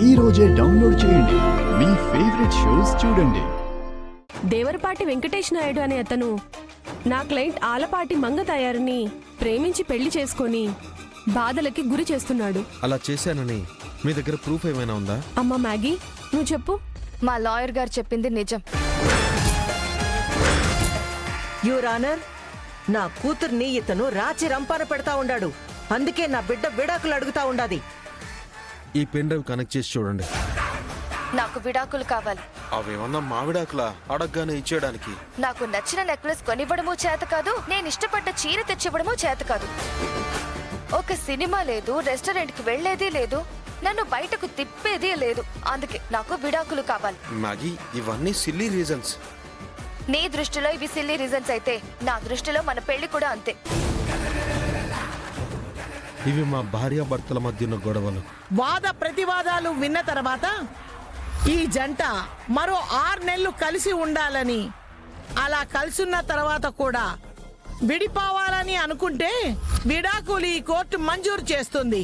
ఈ రోజే డౌన్లోడ్ చేయండి. మీ ఫేవరెట్ షోస్ చూడండి. దేవరపాటి వెంకటేష్ నాయుడు అనే అతను నా క్లయింట్ ఆలపాటి మంగ తయారుని ప్రేమించి పెళ్లి చేసుకొని బాధలకి గురి చేస్తున్నాడు. అలా చేశానని మీ దగ్గర ప్రూఫ్ ఏమైనా ఉందా? అమ్మా మ్యాగీ, నువ్వు చెప్పు. మా లాయర్ గారు చెప్పింది నిజం. యువర్ ఆనర్, నా కూతుర్ని ఇతను రాచి రంపాన పెడతా ఉండాడు. అందుకే నా బిడ్డ విడాకులు అడుగుతా ఉండాది. ఈ పెన్ డ్రైవ్ కనెక్ట్ చేసి చూడండి. నాకు విడాకులు కావాలి. అవేమన్నా మా విడాకులా అడగగానే ఇచ్చేయడానికి? నాకు నచ్చిన నెక్లెస్ కొనివ్వడము చేత కాదు, నేను ఇష్టపడ్డ చీర తెచ్చివ్వడము చేత కాదు. ఒక సినిమా లేదు, రెస్టారెంట్ కి వెళ్లేది లేదు, నన్ను బయటకు తిప్పేది లేదు. అందుకే నాకు విడాకులు కావాలి. మ్యాగీ, ఇవన్నీ సిల్లీ రీజన్స్. నీ దృష్టిలో ఇవి సిల్లీ రీజన్స్ అయితే నా దృష్టిలో మన పెళ్లి కూడా అంతే. ఇవి మా భార్యాభర్తల మధ్య ఉన్న గొడవలు. వాద ప్రతివాదాలు విన్న తర్వాత ఈ జంట మరో 6 నెలలు కలిసి ఉండాలని, అలా కలిసున్న తర్వాత కూడా విడిపోవాలని అనుకుంటే విడాకులు ఈ కోర్టు మంజూరు చేస్తుంది.